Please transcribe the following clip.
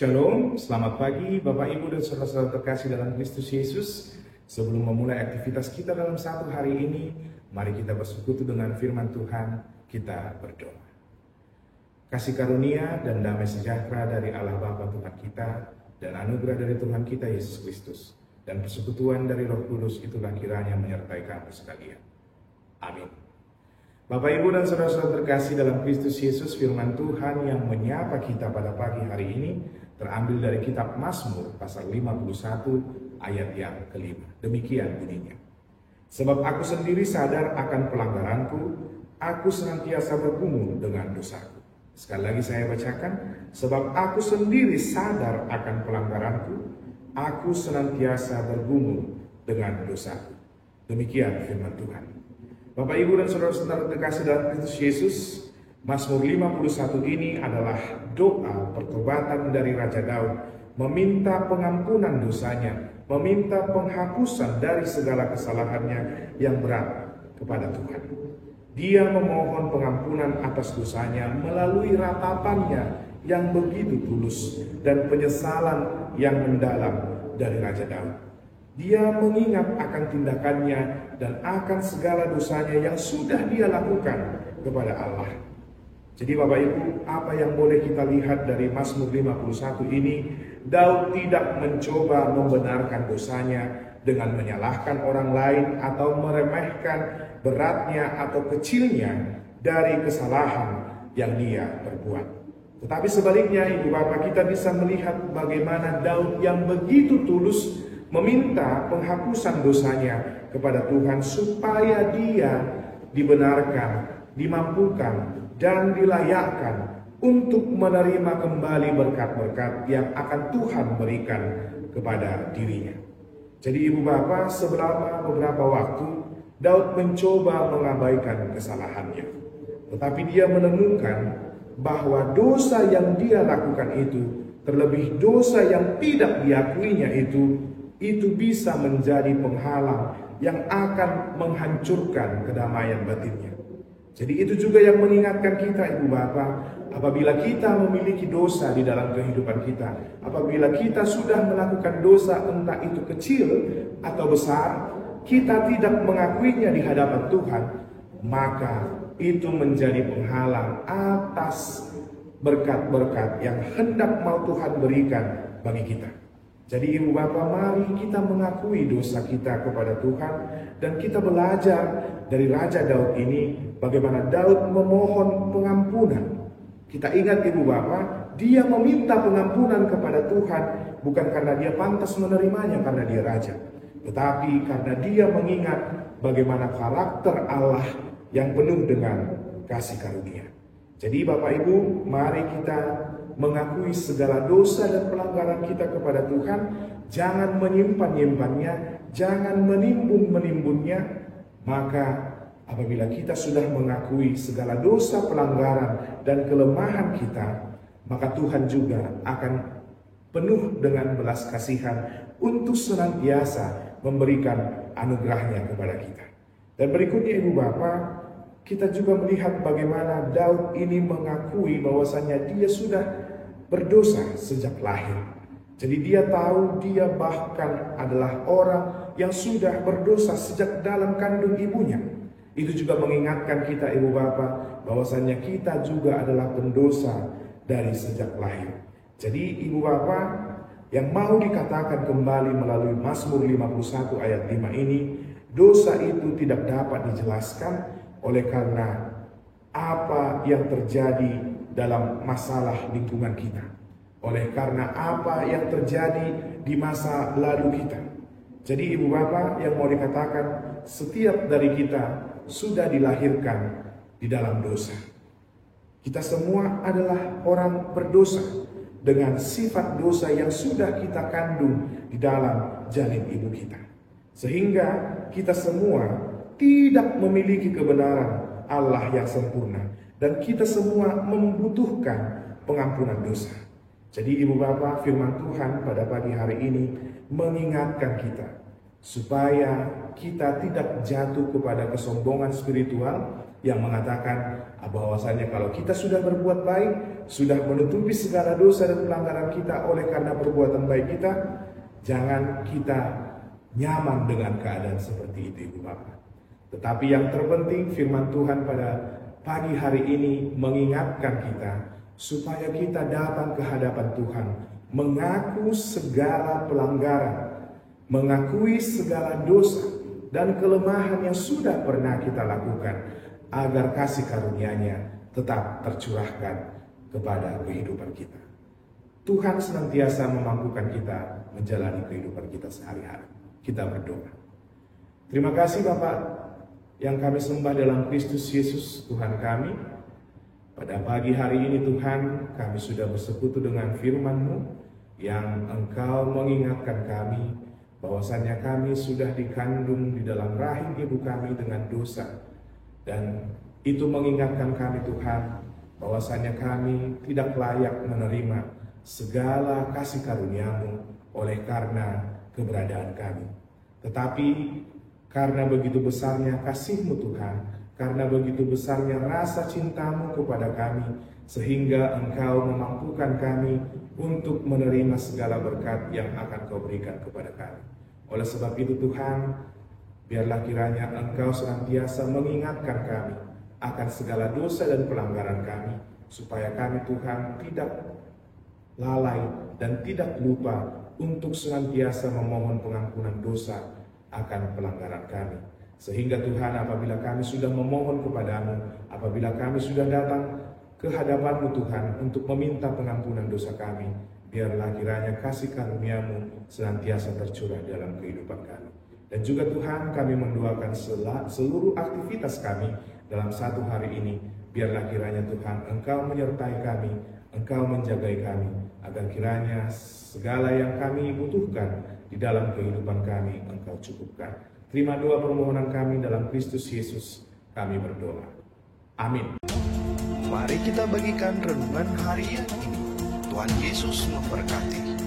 Shalom, selamat pagi Bapak Ibu dan saudara-saudara terkasih dalam Kristus Yesus. Sebelum memulai aktivitas kita dalam satu hari ini, mari kita bersekutu dengan firman Tuhan, kita berdoa. Kasih karunia dan damai sejahtera dari Allah Bapa Tuhan kita, dan anugerah dari Tuhan kita Yesus Kristus, dan persekutuan dari Roh Kudus itulah kiranya menyertai kami sekalian. Amin. Bapak Ibu dan saudara-saudara terkasih dalam Kristus Yesus, firman Tuhan yang menyapa kita pada pagi hari ini terambil dari kitab Mazmur pasal 51 ayat yang kelima. Demikian bunyinya. Sebab aku sendiri sadar akan pelanggaranku, aku senantiasa bergumul dengan dosaku. Sekali lagi saya bacakan, sebab aku sendiri sadar akan pelanggaranku, aku senantiasa bergumul dengan dosaku. Demikian firman Tuhan. Bapak Ibu dan saudara-saudara terkasih dalam Kristus Yesus, Mazmur 51 ini adalah doa pertobatan dari Raja Daud, meminta pengampunan dosanya, meminta penghapusan dari segala kesalahannya yang berat kepada Tuhan. Dia memohon pengampunan atas dosanya melalui ratapannya yang begitu tulus dan penyesalan yang mendalam dari Raja Daud. Dia mengingat akan tindakannya dan akan segala dosanya yang sudah dia lakukan kepada Allah. Jadi Bapak Ibu, apa yang boleh kita lihat dari Mazmur 51 ini? Daud tidak mencoba membenarkan dosanya dengan menyalahkan orang lain atau meremehkan beratnya atau kecilnya dari kesalahan yang dia perbuat. Tetapi sebaliknya Ibu Bapak, kita bisa melihat bagaimana Daud yang begitu tulus meminta penghapusan dosanya kepada Tuhan supaya dia dibenarkan, dimampukan, dan dilayakkan untuk menerima kembali berkat-berkat yang akan Tuhan berikan kepada dirinya. Jadi Ibu Bapak, selama beberapa waktu Daud mencoba mengabaikan kesalahannya, tetapi dia menemukan bahwa dosa yang dia lakukan itu, terlebih dosa yang tidak diakuinya itu bisa menjadi penghalang yang akan menghancurkan kedamaian batinnya. Jadi itu juga yang mengingatkan kita Ibu Bapak, apabila kita memiliki dosa di dalam kehidupan kita, apabila kita sudah melakukan dosa entah itu kecil atau besar, kita tidak mengakuinya di hadapan Tuhan, maka itu menjadi penghalang atas berkat-berkat yang hendak mau Tuhan berikan bagi kita. Jadi Ibu Bapak, mari kita mengakui dosa kita kepada Tuhan dan kita belajar dari Raja Daud ini bagaimana Daud memohon pengampunan. Kita ingat Ibu Bapak, dia meminta pengampunan kepada Tuhan bukan karena dia pantas menerimanya karena dia raja, tetapi karena dia mengingat bagaimana karakter Allah yang penuh dengan kasih karunia. Jadi Bapak Ibu, mari kita mengakui segala dosa dan pelanggaran kita kepada Tuhan. Jangan menyimpan-nyimpannya, jangan menimbun-menimbunnya. Maka apabila kita sudah mengakui segala dosa, pelanggaran, dan kelemahan kita, maka Tuhan juga akan penuh dengan belas kasihan untuk senantiasa memberikan anugerahnya kepada kita. Dan berikutnya Ibu Bapak, kita juga melihat bagaimana Daud ini mengakui bahwasannya dia sudah berdosa sejak lahir. Jadi dia tahu dia bahkan adalah orang yang sudah berdosa sejak dalam kandung ibunya. Itu juga mengingatkan kita Ibu Bapak bahwasannya kita juga adalah pendosa dari sejak lahir. Jadi Ibu Bapak, yang mau dikatakan kembali melalui Mazmur 51 ayat 5 ini, dosa itu tidak dapat dijelaskan oleh karena apa yang terjadi dalam masalah lingkungan kita, oleh karena apa yang terjadi di masa lalu kita. Jadi Ibu Bapak, yang mau dikatakan, setiap dari kita sudah dilahirkan di dalam dosa. Kita semua adalah orang berdosa dengan sifat dosa yang sudah kita kandung di dalam janin ibu kita, sehingga kita semua tidak memiliki kebenaran Allah yang sempurna, dan kita semua membutuhkan pengampunan dosa. Jadi Ibu Bapak, firman Tuhan pada pagi hari ini mengingatkan kita supaya kita tidak jatuh kepada kesombongan spiritual yang mengatakan bahwasanya kalau kita sudah berbuat baik, sudah menutupi segala dosa dan pelanggaran kita oleh karena perbuatan baik kita, jangan kita nyaman dengan keadaan seperti itu, Ibu Bapak. Tetapi yang terpenting firman Tuhan pada pagi hari ini mengingatkan kita supaya kita datang ke hadapan Tuhan, mengaku segala pelanggaran, mengakui segala dosa dan kelemahan yang sudah pernah kita lakukan, agar kasih karunia-Nya tetap tercurahkan kepada kehidupan kita. Tuhan senantiasa memampukan kita menjalani kehidupan kita sehari-hari. Kita berdoa. Terima kasih Bapak yang kami sembah dalam Kristus Yesus Tuhan kami. Pada pagi hari ini Tuhan, kami sudah bersekutu dengan firman-Mu yang Engkau mengingatkan kami bahwasannya kami sudah dikandung di dalam rahim ibu kami dengan dosa. Dan itu mengingatkan kami Tuhan bahwasannya kami tidak layak menerima segala kasih karunia-Mu oleh karena keberadaan kami. Tetapi karena begitu besarnya kasih-Mu Tuhan, karena begitu besarnya rasa cinta-Mu kepada kami, sehingga Engkau memampukan kami untuk menerima segala berkat yang akan Kau berikan kepada kami. Oleh sebab itu Tuhan, biarlah kiranya Engkau senantiasa mengingatkan kami akan segala dosa dan pelanggaran kami, supaya kami Tuhan tidak lalai dan tidak lupa untuk senantiasa memohon pengampunan dosa akan pelanggaran kami. Sehingga Tuhan, apabila kami sudah memohon kepadamu, apabila kami sudah datang ke hadapan-Mu Tuhan untuk meminta pengampunan dosa kami, biarlah kiranya kasih karunia-Mu senantiasa tercurah dalam kehidupan kami. Dan juga Tuhan, kami mendoakan seluruh aktivitas kami dalam satu hari ini. Biarlah kiranya Tuhan, Engkau menyertai kami, Engkau menjagai kami, agar kiranya segala yang kami butuhkan di dalam kehidupan kami Engkau cukupkan. Terima doa permohonan kami dalam Kristus Yesus, kami berdoa. Amin. Mari kita bagikan renungan harian ini. Tuhan Yesus memberkati.